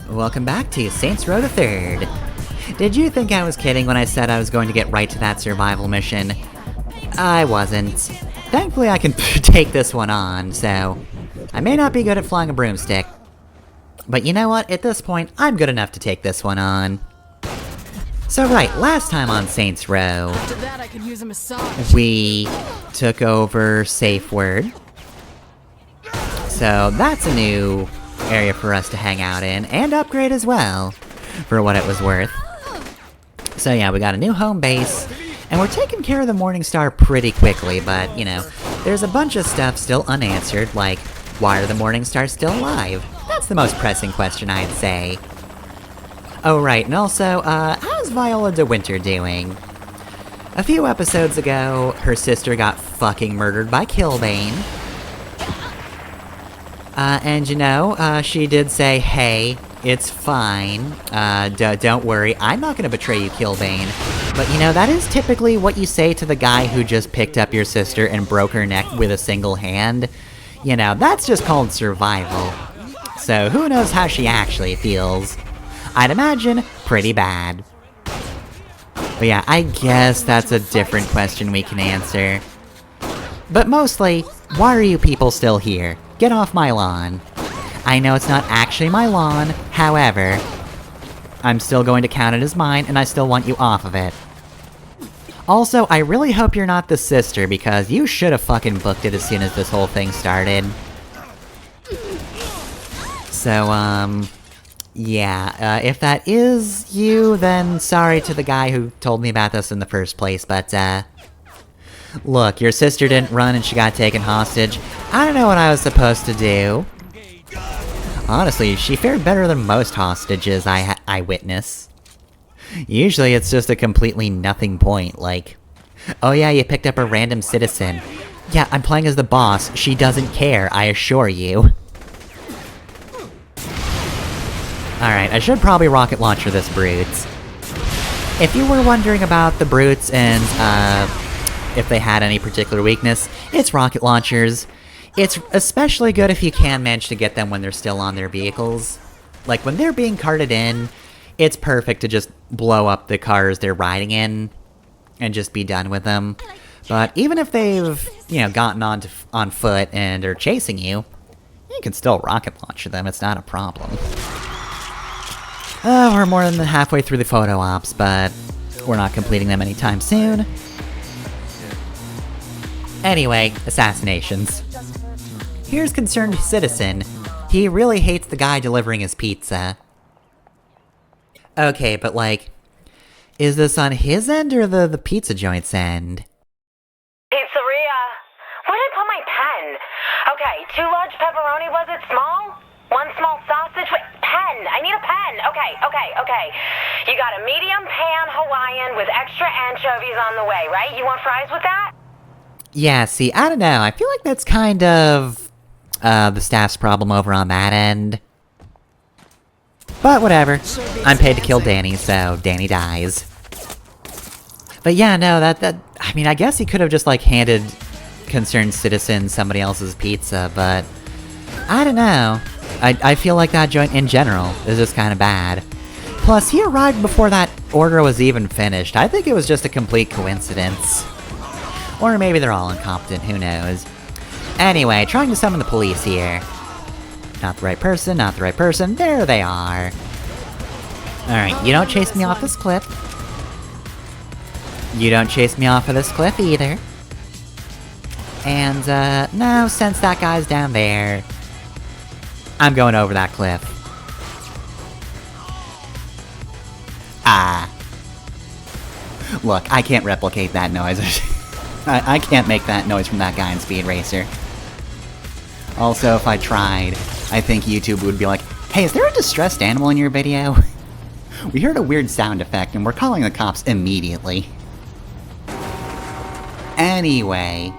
Welcome back to Saints Row the Third. Did you think I was kidding when I said I was going to get right to that survival mission? I wasn't. Thankfully I can take this one on, so... I may not be good at flying a broomstick. But you know what? At this point, I'm good enough to take this one on. So right, last time on Saints Row... After that, I could use a massage. We took over Safe Word. So that's a new area for us to hang out in, and upgrade as well, for what it was worth. So yeah, we got a new home base, and we're taking care of the Morningstar pretty quickly, but, you know, there's a bunch of stuff still unanswered, like, why are the Morningstars still alive? That's the most pressing question, I'd say. Oh right, and also, how's Viola de Winter doing? A few episodes ago, her sister got fucking murdered by Killbane. And you know, she did say, hey, it's fine, don't worry, I'm not gonna betray you, Killbane. But you know, that is typically what you say to the guy who just picked up your sister and broke her neck with a single hand. You know, that's just called survival. So who knows how she actually feels? I'd imagine pretty bad. But yeah, I guess that's a different question we can answer. But mostly, why are you people still here? Get off my lawn. I know it's not actually my lawn, however, I'm still going to count it as mine, and I still want you off of it. Also, I really hope you're not the sister, because you should have fucking booked it as soon as this whole thing started. So, yeah, if that is you, then sorry to the guy who told me about this in the first place, but, look, your sister didn't run and she got taken hostage. I don't know what I was supposed to do. Honestly, she fared better than most hostages I witness. Usually it's just a completely nothing point, like, oh yeah, you picked up a random citizen. Yeah, I'm playing as the boss, she doesn't care, I assure you. Alright, I should probably rocket launcher this Brutes. If you were wondering about the Brutes and, if they had any particular weakness, it's rocket launchers. It's especially good if you can manage to get them when they're still on their vehicles. Like, when they're being carted in, it's perfect to just blow up the cars they're riding in, and just be done with them. But even if they've, you know, gotten on foot and are chasing you, you can still rocket launch them, it's not a problem. We're more than halfway through the photo ops, but we're not completing them anytime soon. Anyway, assassinations. Here's Concerned Citizen. He really hates the guy delivering his pizza. Okay, but like, is this on his end or the pizza joint's end? Pizzeria. Where did I put my pen? Okay, 2 large pepperoni, was it small? 1 small sausage? Wait, pen! I need a pen! Okay. You got a medium pan Hawaiian with extra anchovies on the way, right? You want fries with that? Yeah, see, I don't know, I feel like that's kind of, the staff's problem over on that end. But whatever, I'm paid to kill Danny, so Danny dies. But yeah, no, I mean, I guess he could have just, like, handed Concerned Citizen somebody else's pizza, but... I don't know. I feel like that joint in general is just kinda bad. Plus, he arrived before that order was even finished. I think it was just a complete coincidence. Or maybe they're all incompetent, who knows. Anyway, trying to summon the police here. Not the right person, not the right person, there they are. Alright, you don't chase me off this cliff. You don't chase me off of this cliff either. And, now, since that guy's down there, I'm going over that cliff. Ah. Look, I can't replicate that noise. I can't make that noise from that guy in Speed Racer. Also, if I tried, I think YouTube would be like, hey, is there a distressed animal in your video? We heard a weird sound effect and we're calling the cops immediately. Anyway,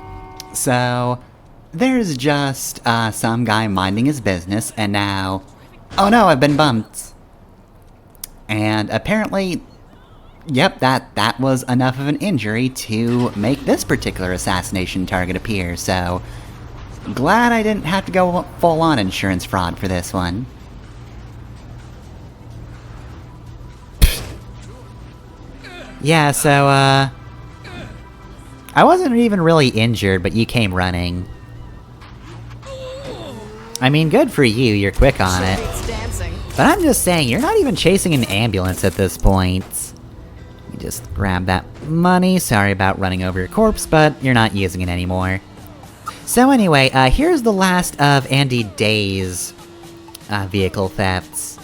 so there's just some guy minding his business and now, oh no, I've been bumped. And apparently, yep, that was enough of an injury to make this particular assassination target appear, so glad I didn't have to go full-on insurance fraud for this one. Yeah, so, I wasn't even really injured, but you came running. I mean, good for you, you're quick on it. But I'm just saying, you're not even chasing an ambulance at this point. You just grab that money, sorry about running over your corpse, but you're not using it anymore. So anyway, here's the last of Andy Day's vehicle thefts.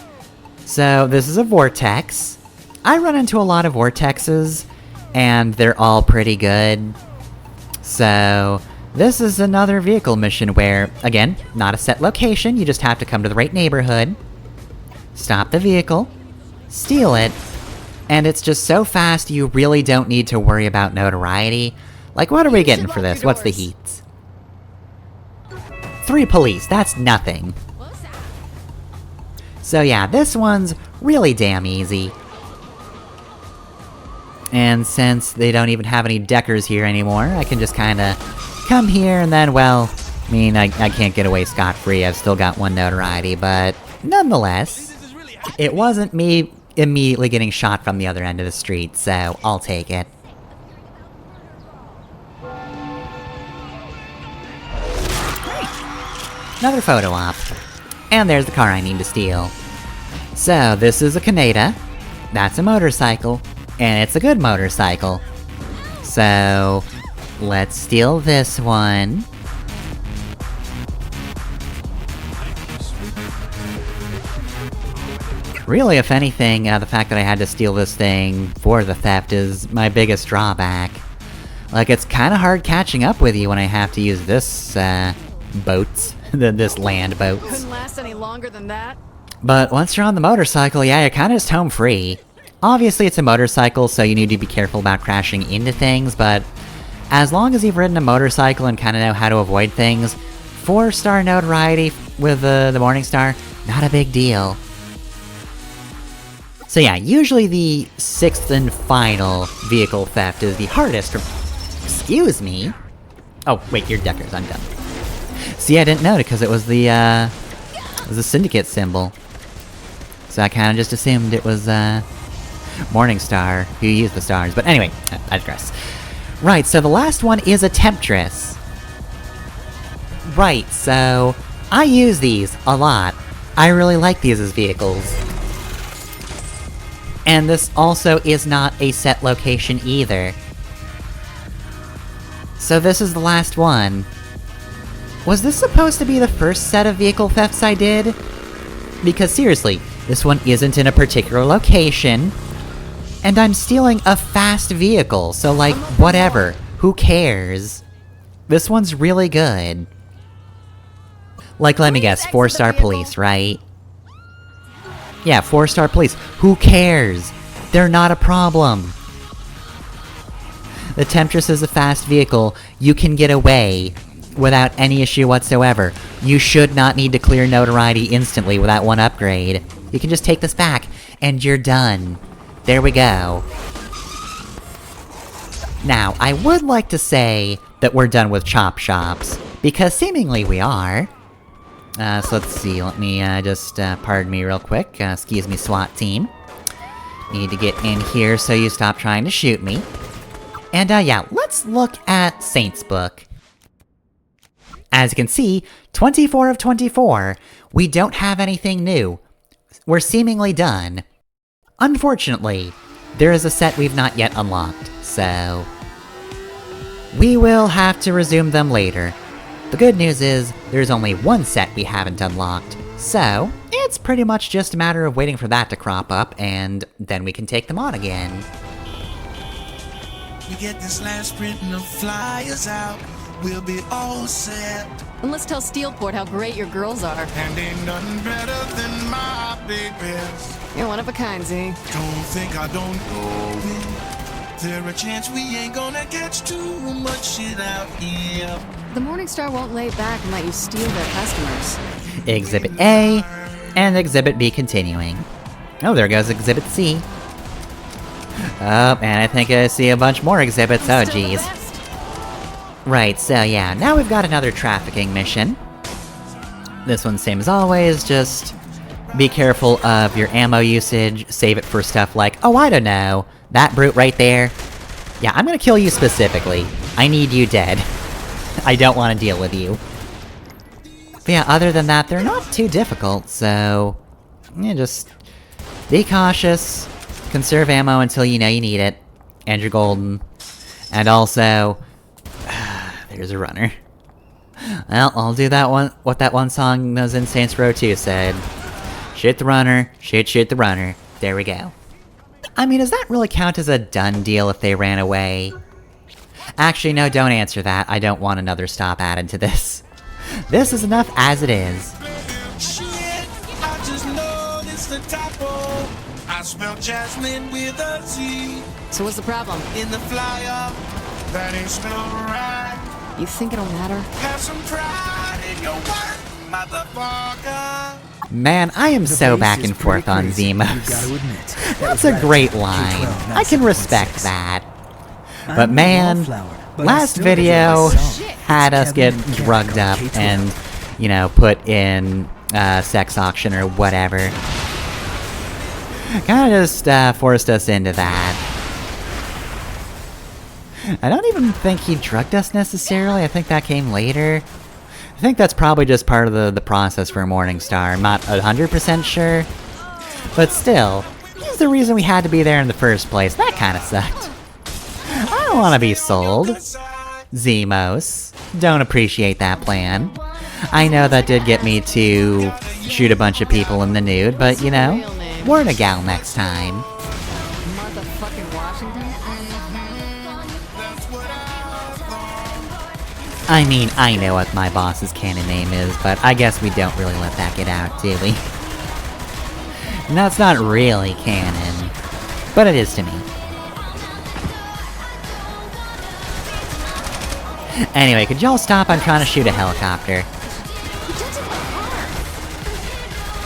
So this is a vortex. I run into a lot of vortexes, and they're all pretty good. So this is another vehicle mission where, again, not a set location, you just have to come to the right neighborhood, stop the vehicle, steal it, and it's just so fast you really don't need to worry about notoriety. Like, what are we getting for this? What's the heat? 3 police, that's nothing. So yeah, this one's really damn easy. And since they don't even have any deckers here anymore, I can just kinda come here and then, well, I mean, I can't get away scot-free, I've still got 1 notoriety, but nonetheless, it wasn't me immediately getting shot from the other end of the street, so I'll take it. Another photo op. And there's the car I need to steal. So, this is a Canada, that's a motorcycle, and it's a good motorcycle. So, let's steal this one. Really, if anything, the fact that I had to steal this thing for the theft is my biggest drawback. Like, it's kinda hard catching up with you when I have to use this, boats. This land boats. Couldn't last any longer than that. But once you're on the motorcycle, yeah, you're kinda just home free. Obviously it's a motorcycle, so you need to be careful about crashing into things, but as long as you've ridden a motorcycle and kinda know how to avoid things, 4-star notoriety with the Morningstar, not a big deal. So yeah, usually the 6th and final vehicle theft is the hardest. Excuse me? Oh, wait, your deckers, I'm done. See, I didn't know it because it was the syndicate symbol. So I kinda just assumed it was, Morningstar who used the stars. But anyway, I digress. Right, so the last one is a Temptress. Right, so I use these a lot. I really like these as vehicles. And this also is not a set location either. So this is the last one. Was this supposed to be the first set of vehicle thefts I did? Because seriously, this one isn't in a particular location, and I'm stealing a fast vehicle, so like, whatever, who cares? This one's really good. Like, let me guess, 4-star police, right? Yeah, 4-star police, who cares? They're not a problem. The Temptress is a fast vehicle, you can get away without any issue whatsoever. You should not need to clear notoriety instantly without 1 upgrade. You can just take this back, and you're done. There we go. Now, I would like to say that we're done with chop shops, because seemingly we are. So let's see, let me, pardon me real quick, excuse me, SWAT team. Need to get in here so you stop trying to shoot me. And, yeah, let's look at Saint's Book. As you can see, 24 of 24, we don't have anything new. We're seemingly done. Unfortunately, there is a set we've not yet unlocked, so we will have to resume them later. The good news is, there's only 1 set we haven't unlocked, so it's pretty much just a matter of waiting for that to crop up, and then we can take them on again. We get this last printing of flyers out, we'll be all set. And let's tell Steelport how great your girls are. And ain't nothing better than my babies. You're one of a kind, Z. Don't think I don't know it. There's a chance we ain't gonna catch too much shit out here. The Morningstar won't lay back and let you steal their customers. Exhibit A, and Exhibit B continuing. Oh, there goes Exhibit C. Oh, and I think I see a bunch more exhibits, oh geez. Right, so yeah, now we've got another trafficking mission. This one's same as always, just be careful of your ammo usage, save it for stuff like, oh I don't know, That brute right there. Yeah, I'm gonna kill you specifically. I need you dead. I don't want to deal with you. But yeah, other than that, they're not too difficult, so... yeah, just... be cautious, conserve ammo until you know you need it, and you're golden. And also... there's a runner. Well, I'll do that one, what that one song that was in Saints Row 2 said. Shoot the runner, shoot the runner. There we go. I mean, does that really count as a done deal if they ran away? Actually, no, don't answer that. I don't want another stop added to this. This is enough as it is. Shit, I just noticed the typo. I smell jasmine with a Z So what's the problem? in the flyer. That ain't spelled right. You think it'll matter? Have some pride in your work, motherfucker. Man, I am so back and forth on Zemos. That's a great line. I can respect that. But man, last video had us get drugged up and, you know, put in sex auction or whatever. Kinda just forced us into that. I don't even think he drugged us necessarily, I think that came later. I think that's probably just part of the process for Morningstar, I'm not 100% sure. But still, he's the reason we had to be there in the first place, that kinda sucked. I don't wanna be sold. Zemos. Don't appreciate that plan. I know that did get me to shoot a bunch of people in the nude, but you know, warn a gal next time. Motherfucking Washington? I mean, I know what my boss's canon name is, but I guess we don't really let that get out, do we? And that's not really canon, but it is to me. Anyway, could y'all stop? I'm trying to shoot a helicopter.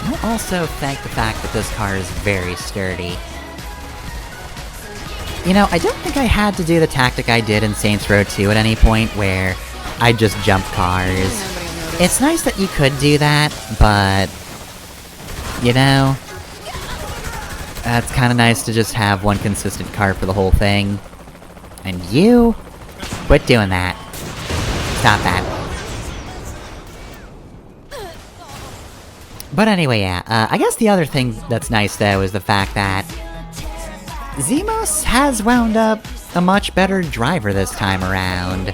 I'll also thank the fact that this car is very sturdy. You know, I don't think I had to do the tactic I did in Saints Row 2 at any point, where I just jump cars. It's nice that you could do that, but... you know... it's kinda nice to just have one consistent car for the whole thing. And you... quit doing that. Stop that. But anyway, yeah, I guess the other thing that's nice, though, is the fact that... Zemos has wound up a much better driver this time around.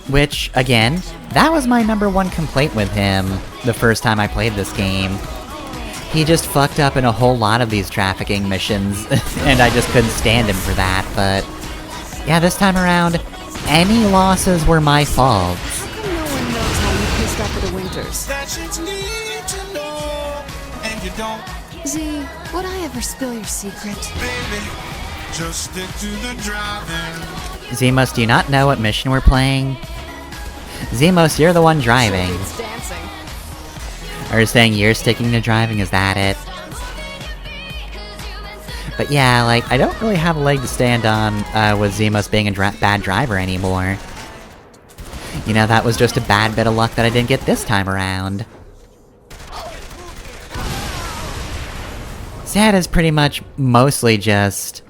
Which, again, that was my #1 complaint with him the first time I played this game. He just fucked up in a whole lot of these trafficking missions, and I just couldn't stand him for that, but... yeah, this time around, any losses were my fault. How come no one knows how you pissed off at the Winters? That shit's need to know, and you don't, Z, would I ever spill your secret? baby. Just stick to the driving. Zemos, do you not know what mission we're playing? Zemos, you're the one driving. It's dancing. Are you saying you're sticking to driving, is that it? But yeah, like, I don't really have a leg to stand on, with Zemos being a bad driver anymore. You know, that was just a bad bit of luck that I didn't get this time around. Sad is pretty much mostly just...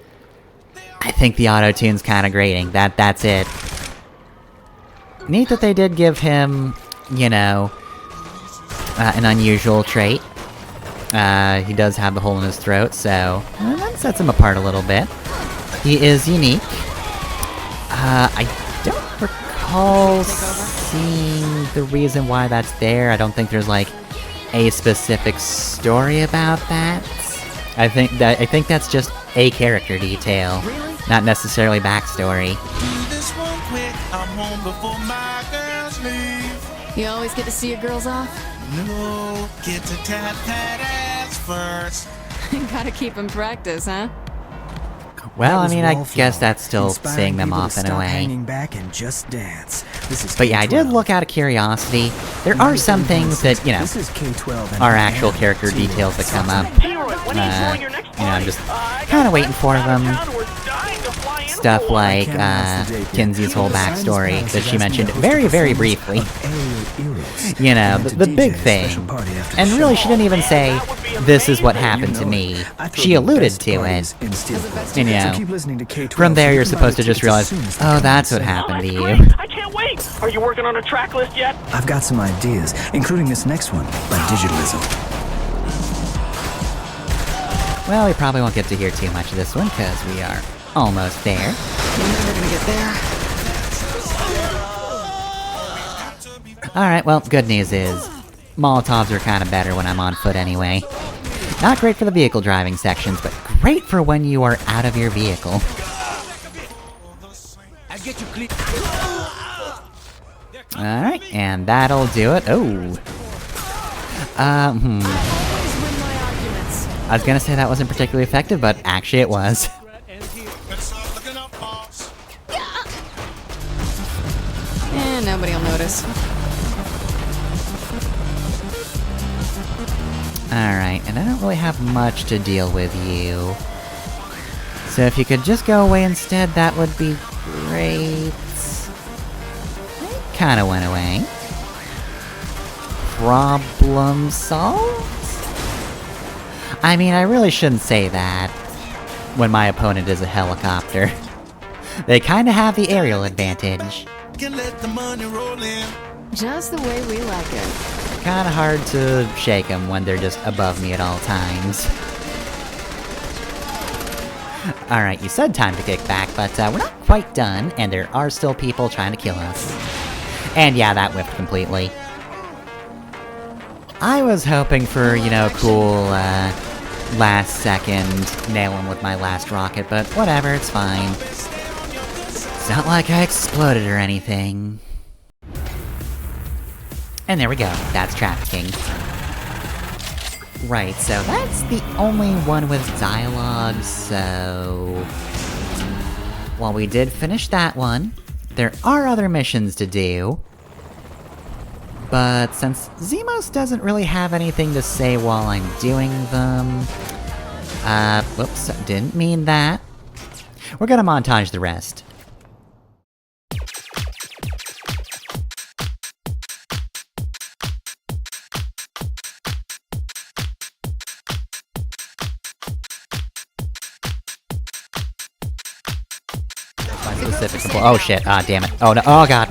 I think the auto-tune's kinda grating, that's it. Neat that they did give him, you know, an unusual trait. He does have the hole in his throat, so that sets him apart a little bit. He is unique. I don't recall seeing the reason why that's there. I don't think there's, like, a specific story about that. I think that's just a character detail, not necessarily backstory. Do this one quick, I'm home before my girls leave. You always get to see your girls off? No, get to tap that ass first. Gotta keep in practice, huh? Well, I mean, I guess that's still seeing them off in a way. But yeah, I did look out of curiosity. There are some things that, you know, are actual character details that come up. You know, I'm just kind of waiting for them. Stuff like, Kinsey's whole backstory that she mentioned very, very briefly. You know, the big thing. And really, she didn't even say, this is what happened to me. She alluded to it. And, you know, from there you're supposed to just realize, oh, that's what happened to you. I can't wait! Are you working on a track list yet? I've got some ideas, including this next one, by Digitalism. Well, we probably won't get to hear too much of this one, because we are almost there. We're never gonna get there. Alright, well, good news is, Molotovs are kinda better when I'm on foot anyway. Not great for the vehicle driving sections, but great for when you are out of your vehicle. Alright, and that'll do it. Oh. I always win my arguments. I was gonna say that wasn't particularly effective, but actually it was. Nobody'll notice. Alright, and I don't really have much to deal with you. So if you could just go away instead, that would be great. Kinda went away. Problem solved? I mean, I really shouldn't say that when my opponent is a helicopter. They kinda have the aerial advantage. Can let the money roll in. Just the way we like it. Kinda hard to shake them when they're just above me at all times. Alright, you said time to kick back, but we're not quite done, and there are still people trying to kill us. And yeah, that whiffed completely. I was hoping for, you know, cool, last second nailing with my last rocket, but whatever, it's fine. It's not like I exploded or anything. And there we go, that's trafficking. Right, so that's the only one with dialogue, so... While we did finish that one, there are other missions to do. But since Zemos doesn't really have anything to say while I'm doing them... whoops, didn't mean that. We're gonna montage the rest. Oh shit, ah damn it. Oh no, oh god.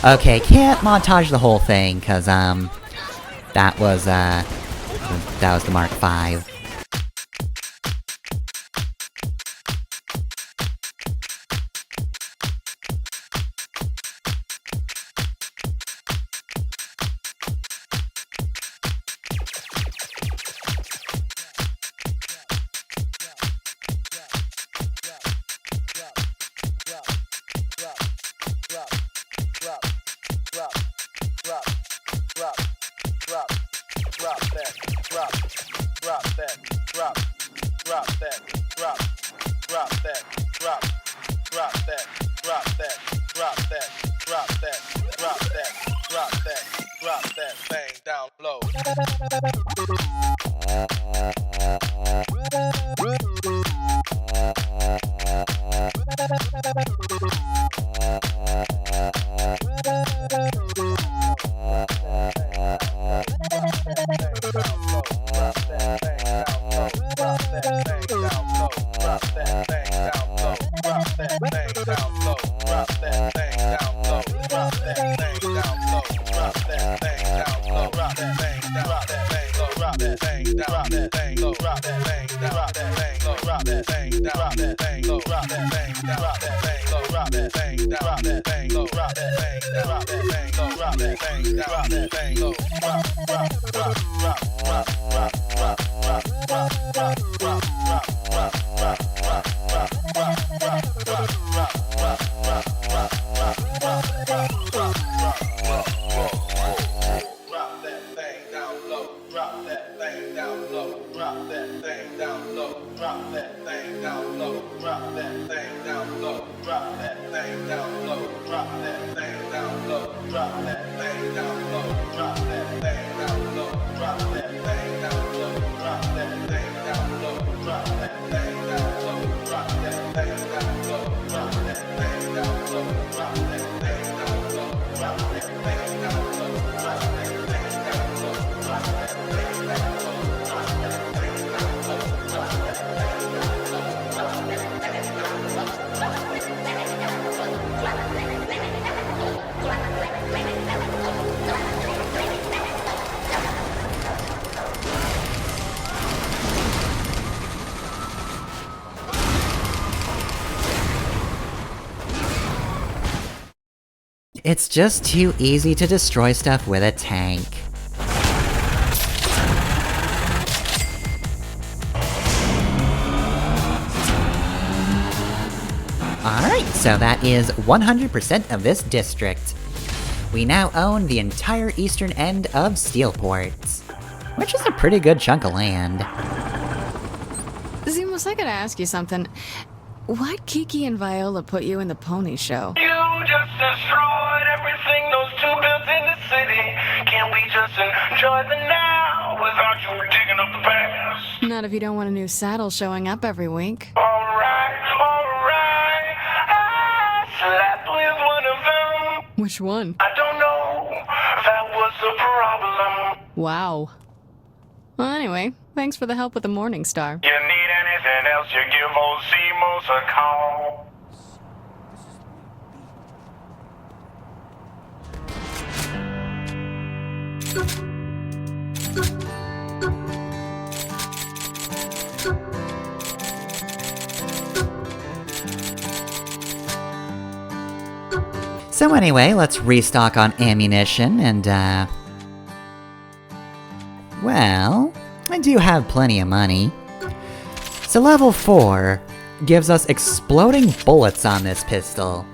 Okay, can't montage the whole thing, cause that was the Mark V. It's just too easy to destroy stuff with a tank. Alright, so that is 100% of this district. We now own the entire eastern end of Steelport, which is a pretty good chunk of land. Zimos, I gotta ask you something. Why'd Kiki and Viola put you in the pony show? You just destroyed everything those two built in the city. Can't we just enjoy the now without you digging up the past? Not if you don't want a new saddle showing up every week. Alright, alright. I slept with one of them. Which one? I don't know. That was the problem. Wow. Well, anyway, thanks for the help with the Morningstar. You need anything else, you give old Zimos a call. So anyway, let's restock on ammunition and, well, I do have plenty of money. So level 4 gives us exploding bullets on this pistol.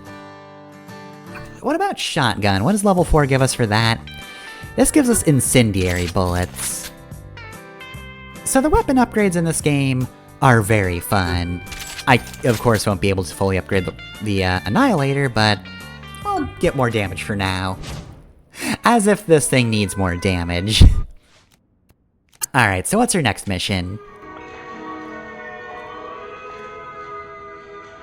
What about shotgun? What does level 4 give us for that? This gives us incendiary bullets. So the weapon upgrades in this game are very fun. I, of course, won't be able to fully upgrade the Annihilator, but I'll get more damage for now. As if this thing needs more damage. Alright, so what's our next mission?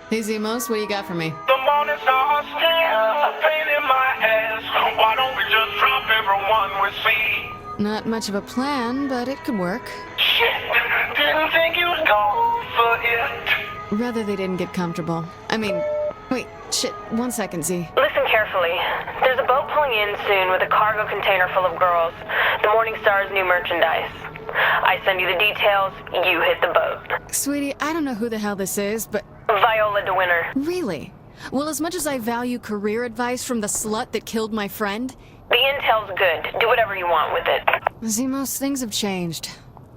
Hey Zimos, what do you got for me? The Morningstar still a pain in my ass. Why don't we just drop everyone we see? Not much of a plan, but it could work. Shit, didn't think you'd go for it. Rather they didn't get comfortable. I mean, wait, shit, 1 second, Z. Listen carefully. There's a boat pulling in soon with a cargo container full of girls. The Morningstar's new merchandise. I send you the details, you hit the boat. Sweetie, I don't know who the hell this is, but... Viola DeWinter. Really? Well, as much as I value career advice from the slut that killed my friend... The intel's good. Do whatever you want with it. Zimos, things have changed.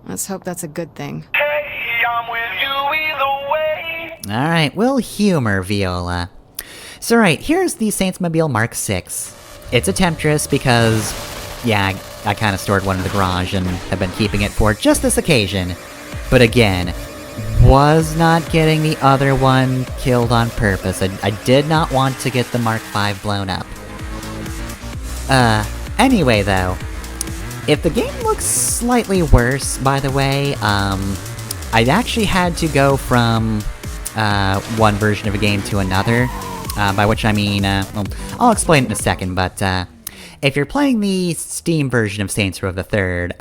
Let's hope that's a good thing. Hey, I'm with you either way. Alright, we'll humor Viola. So right, here's the Saintsmobile Mark 6. It's a Temptress because, yeah, I kinda stored one in the garage and have been keeping it for just this occasion. But again, was not getting the other one killed on purpose. I did not want to get the Mark 5 blown up. Anyway though, if the game looks slightly worse, by the way, I'd actually had to go from, one version of a game to another, by which I mean, well, I'll explain it in a second, but, if you're playing the Steam version of Saints Row the Third,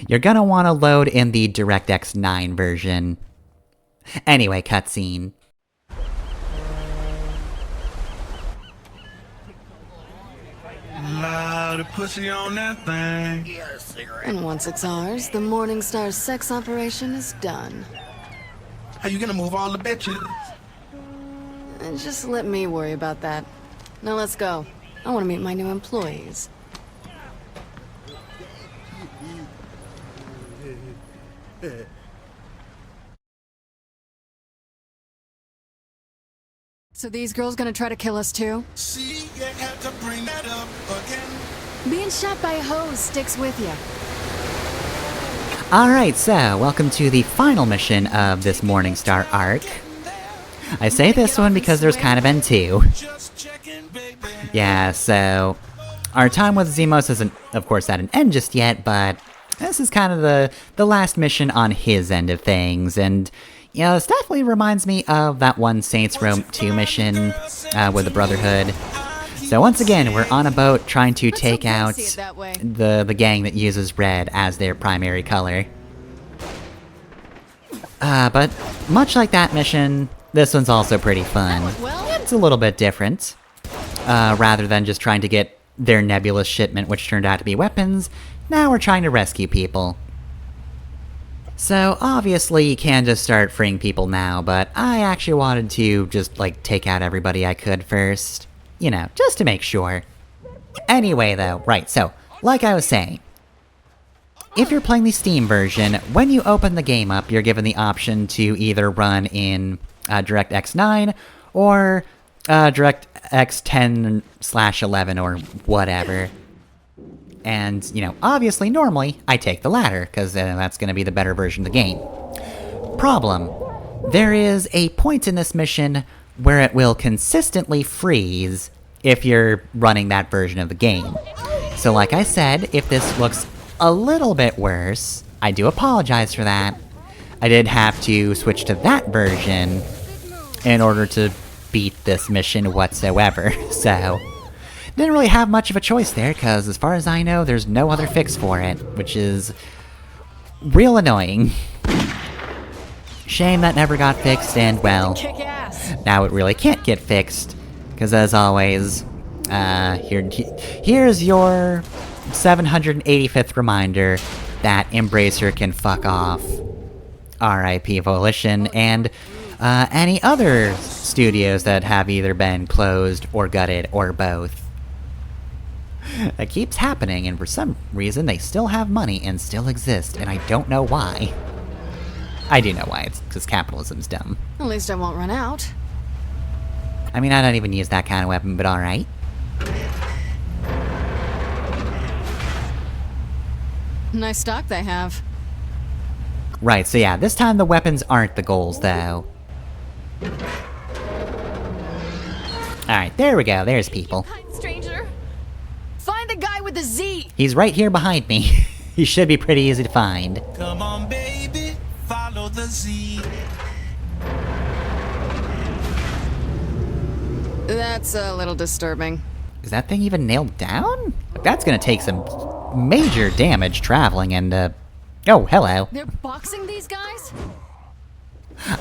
you're gonna want to load in the DirectX 9 version. Anyway, cutscene. Loud pussy on that thing. And once it's ours, the Morningstar sex operation is done. How you gonna move all the bitches? And just let me worry about that. Now let's go. I want to meet my new employees. So these girls gonna try to kill us too? See, you have to bring that up again. Being shot by a hose sticks with you. Alright, so, welcome to the final mission of this Morningstar arc. I say this one because there's kind of been two. Just checking, baby. Yeah, so... Our time with Zimos isn't, of course, at an end just yet, but... This is kind of the last mission on his end of things, and... You know, this definitely reminds me of that one Saints Row 2 mission, with the Brotherhood. So once again, we're on a boat trying to take out the gang that uses red as their primary color. But much like that mission, this one's also pretty fun. It's a little bit different. Rather than just trying to get their nebulous shipment, which turned out to be weapons, now we're trying to rescue people. So, obviously you can just start freeing people now, but I actually wanted to just, like, take out everybody I could first. you know, just to make sure. Anyway, though, right, so, like I was saying, if you're playing the Steam version, when you open the game up, you're given the option to either run in DirectX 9 or DirectX 10/11 or whatever. And, you know, obviously, normally, I take the latter, because that's going to be the better version of the game. Problem. There is a point in this mission where it will consistently freeze if you're running that version of the game. So like I said, if this looks a little bit worse, I do apologize for that. I did have to switch to that version in order to beat this mission whatsoever, so... Didn't really have much of a choice there, because as far as I know, there's no other fix for it, which is... real annoying. Shame that never got fixed, and well... now it really can't get fixed, because as always... here's your 785th reminder that Embracer can fuck off. RIP Volition, and any other studios that have either been closed or gutted or both. It keeps happening, and for some reason they still have money and still exist, and I don't know why. I do know why, it's because capitalism's dumb. At least I won't run out. I mean, I don't even use that kind of weapon, but alright. Nice stock they have. Right, so yeah, this time the weapons aren't the goals, though. Alright, there we go, there's people. Stranger. Find the guy with the Z! He's right here behind me. He should be pretty easy to find. Come on, baby, follow the Z. That's a little disturbing. Is that thing even nailed down? That's gonna take some major damage traveling and, oh, hello. They're boxing these guys?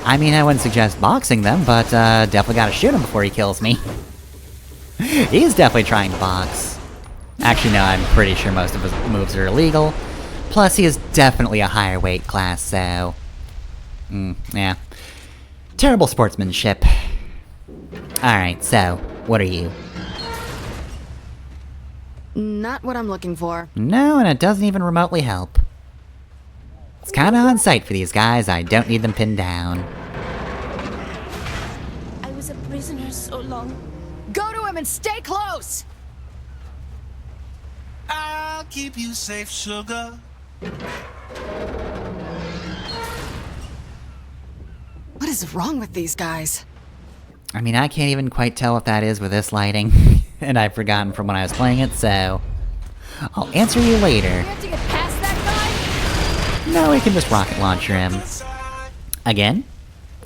I mean, I wouldn't suggest boxing them, but, definitely gotta shoot him before he kills me. He's definitely trying to box. Actually, no, I'm pretty sure most of his moves are illegal. Plus, he is definitely a higher weight class, so... yeah. Terrible sportsmanship. Alright, so, what are you? Not what I'm looking for. No, and it doesn't even remotely help. It's kinda on sight for these guys, I don't need them pinned down. I was a prisoner so long. Go to him and stay close! I'll keep you safe, sugar. What is wrong with these guys? I mean, I can't even quite tell what that is with this lighting. And I've forgotten from when I was playing it, so... I'll answer you later. We have to get past that guy? No, we can just rocket launcher him. Again,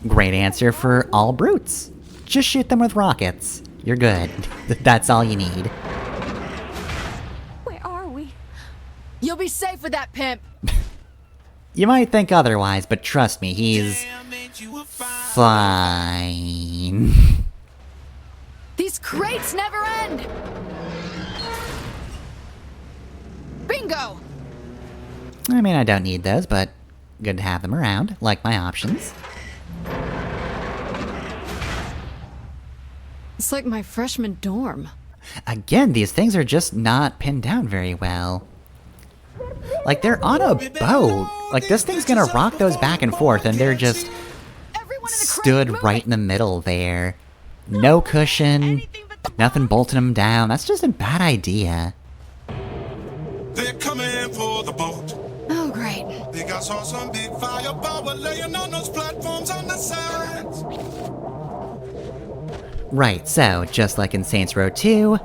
great answer for all brutes. Just shoot them with rockets. You're good. That's all you need. Where are we? You'll be safe with that pimp! You might think otherwise, but trust me, he's... fine. These crates never end! Bingo! I mean, I don't need those, but good to have them around, like my options. It's like my freshman dorm. Again, these things are just not pinned down very well. Like, they're on a boat. Like, this thing's gonna rock those back and forth, and they're just stood right in the middle there. No cushion, nothing bolting them down. That's just a bad idea. They're coming for the boat. Oh, great. They got some big firepower laying on those platforms on the sides. Right, so, just like in Saints Row 2,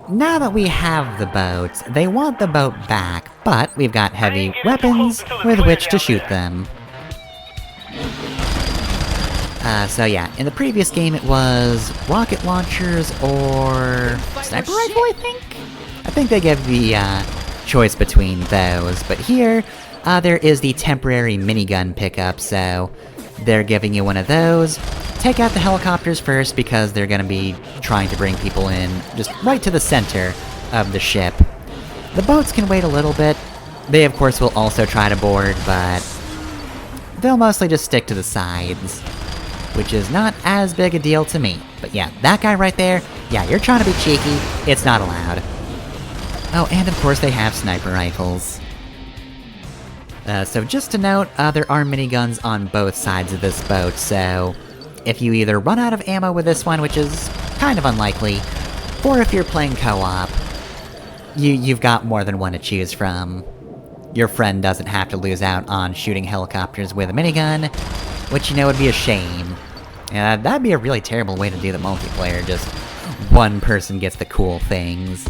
now that we have the boat, they want the boat back, but we've got heavy weapons with which to shoot them. So yeah, in the previous game it was rocket launchers or sniper rifle, I think? I think they give the, choice between those, but here, there is the temporary minigun pickup, so they're giving you one of those. Take out the helicopters first, because they're gonna be trying to bring people in just right to the center of the ship. The boats can wait a little bit. They, of course, will also try to board, but they'll mostly just stick to the sides, which is not as big a deal to me. But yeah, that guy right there, yeah, you're trying to be cheeky, it's not allowed. Oh, and of course they have sniper rifles. So just to note, there are miniguns on both sides of this boat, so if you either run out of ammo with this one, which is kind of unlikely, or if you're playing co-op, you've got more than one to choose from. Your friend doesn't have to lose out on shooting helicopters with a minigun, which you know would be a shame. That'd be a really terrible way to do the multiplayer, just one person gets the cool things.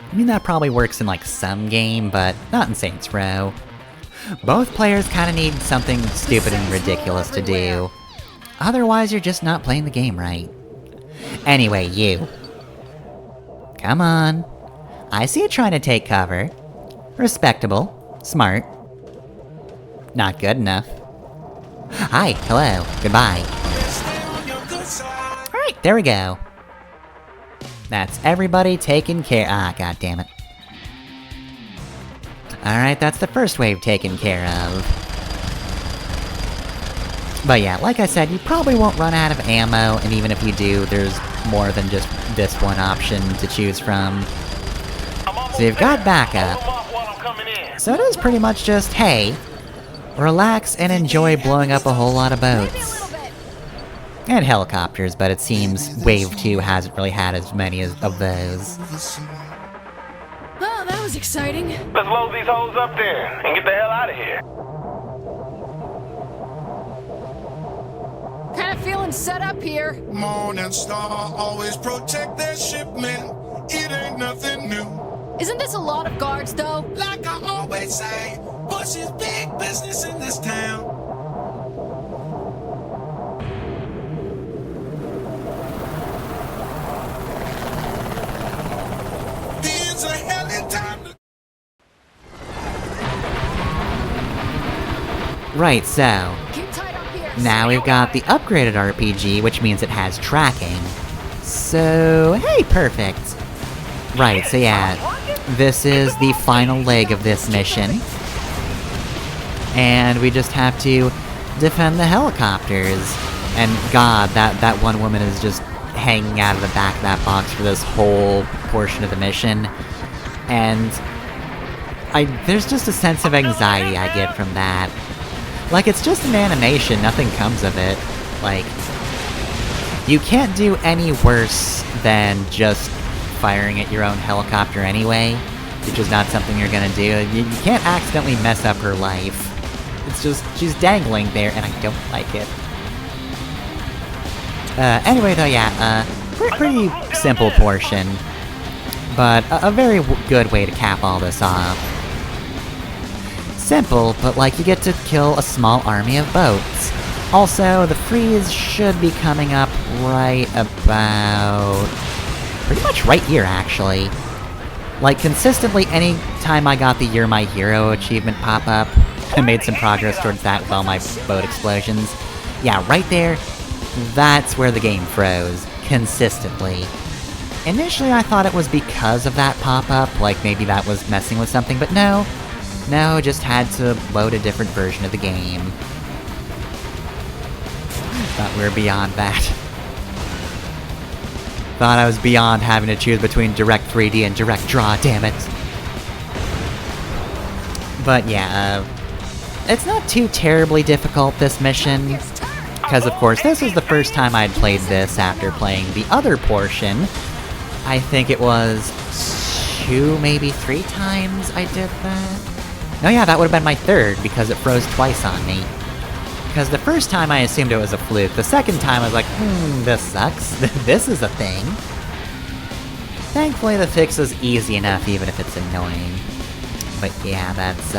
I mean, that probably works in, like, some game, but not in Saints Row. Both players kinda need something stupid and ridiculous to do. Otherwise, you're just not playing the game right. Anyway, you. Come on. I see you trying to take cover. Respectable. Smart. Not good enough. Hi, hello, goodbye. Alright, there we go. That's everybody taken care- ah, goddammit. Alright, that's the first wave taken care of. But yeah, like I said, you probably won't run out of ammo, and even if you do, there's more than just this one option to choose from. So you've got backup. So it is pretty much just, hey, relax and enjoy blowing up a whole lot of boats. And helicopters, but it seems Wave 2 hasn't really had as many of those. Oh, that was exciting. Let's load these hoes up there and get the hell out of here. Kind of feeling set up here. Morningstar always protect their shipment. It ain't nothing new. Isn't this a lot of guards, though? Like I always say, Bush is big business in this town. It's a hell of a time to Right, so Keep tight up here. now we've got the upgraded RPG, which means it has tracking. So, hey, perfect. Right, so yeah, this is the final leg of this mission. And we just have to defend the helicopters. And god, that one woman is just hanging out of the back of that box for this whole portion of the mission. And there's just a sense of anxiety I get from that. Like, it's just an animation, nothing comes of it. Like, you can't do any worse than just firing at your own helicopter anyway, which is not something you're gonna do. You can't accidentally mess up her life. It's just, she's dangling there, and I don't like it. Anyway though, yeah, pretty simple portion, but a very good way to cap all this off. Simple, but like, you get to kill a small army of boats. Also, the freeze should be coming up right about... pretty much right here, actually. Like, consistently, any time I got the You're My Hero achievement pop up, I made some progress towards that with all my boat explosions. Yeah, right there, that's where the game froze, consistently. Initially, I thought it was because of that pop-up, like maybe that was messing with something, but no. No, just had to load a different version of the game. Thought we were beyond that. Thought I was beyond having to choose between Direct 3D and Direct Draw, damn it. But yeah, it's not too terribly difficult, this mission. Because of course, this was the first time I'd played this after playing the other portion. I think it was 2, maybe 3 times I did that. No, yeah, that would have been my third, because it froze twice on me. Because the first time I assumed it was a fluke, the second time I was like, this sucks, this is a thing. Thankfully the fix is easy enough, even if it's annoying. But yeah, that's,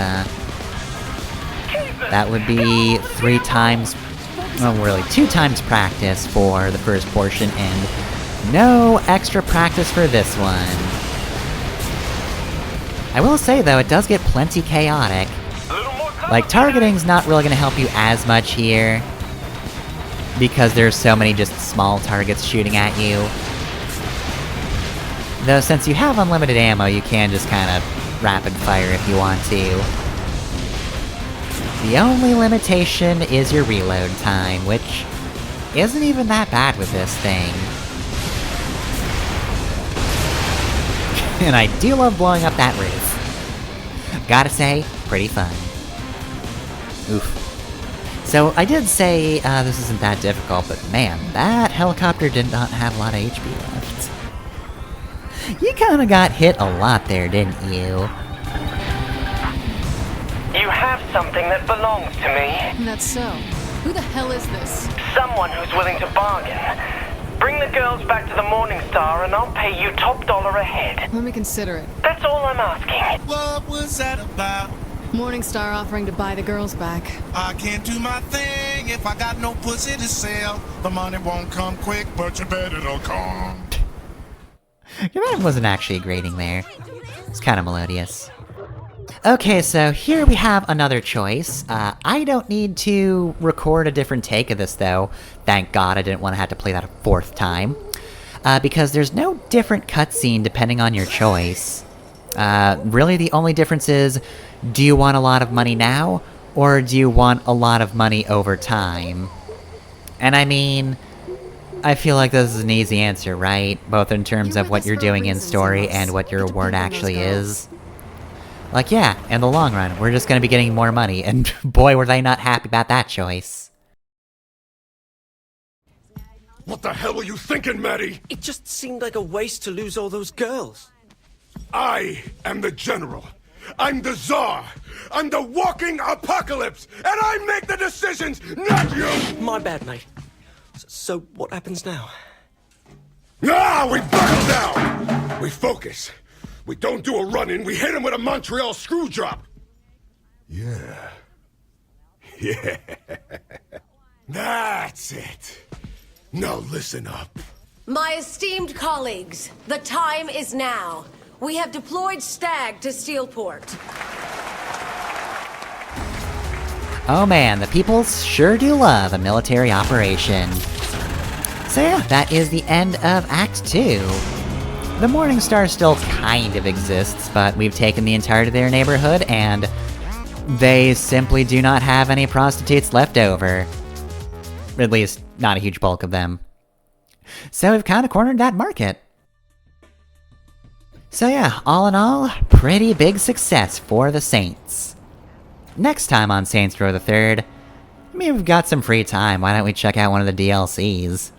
that would be 3 times, well really, 2 times practice for the first portion, and no extra practice for this one. I will say, though, it does get plenty chaotic. Like, targeting's not really gonna help you as much here, because there's so many just small targets shooting at you. Though, since you have unlimited ammo, you can just kinda rapid fire if you want to. The only limitation is your reload time, which isn't even that bad with this thing. And I do love blowing up that roof. Gotta say, pretty fun. Oof. So I did say this isn't that difficult, but man, that helicopter did not have a lot of HP left. You kinda got hit a lot there, didn't you? You have something that belongs to me. That's so. Who the hell is this? Someone who's willing to bargain. Bring the girls back to the Morningstar and I'll pay you top dollar a head. Let me consider it. That's all I'm asking. What was that about? Morningstar offering to buy the girls back. I can't do my thing if I got no pussy to sell. The money won't come quick, but you bet it'll come. That wasn't actually a grating there. It's kind of melodious. Okay, so here we have another choice. I don't need to record a different take of this, though. Thank God I didn't want to have to play that a fourth time. Because there's no different cutscene depending on your choice. Really the only difference is, do you want a lot of money now, or do you want a lot of money over time? And I mean, I feel like this is an easy answer, right? Both in terms of what you're doing in story and what your reward actually is. Like, yeah, in the long run, we're just gonna be getting more money, and boy were they not happy about that choice. What the hell were you thinking, Maddie? It just seemed like a waste to lose all those girls. I am the general. I'm the czar. I'm the walking apocalypse, and I make the decisions, not you! My bad, mate. So what happens now? Ah, we buckle down! We focus. We don't do a run-in, we hit him with a Montreal screw drop. Yeah. Yeah. That's it. Now listen up. My esteemed colleagues, the time is now. We have deployed Stag to Steelport. Oh man, the people sure do love a military operation. So yeah, that is the end of Act 2. The Morningstar still kind of exists, but we've taken the entirety of their neighborhood, and they simply do not have any prostitutes left over. At least, not a huge bulk of them. So we've kind of cornered that market. So yeah, all in all, pretty big success for the Saints. Next time on Saints Row the Third, I mean, we've got some free time, why don't we check out one of the DLCs?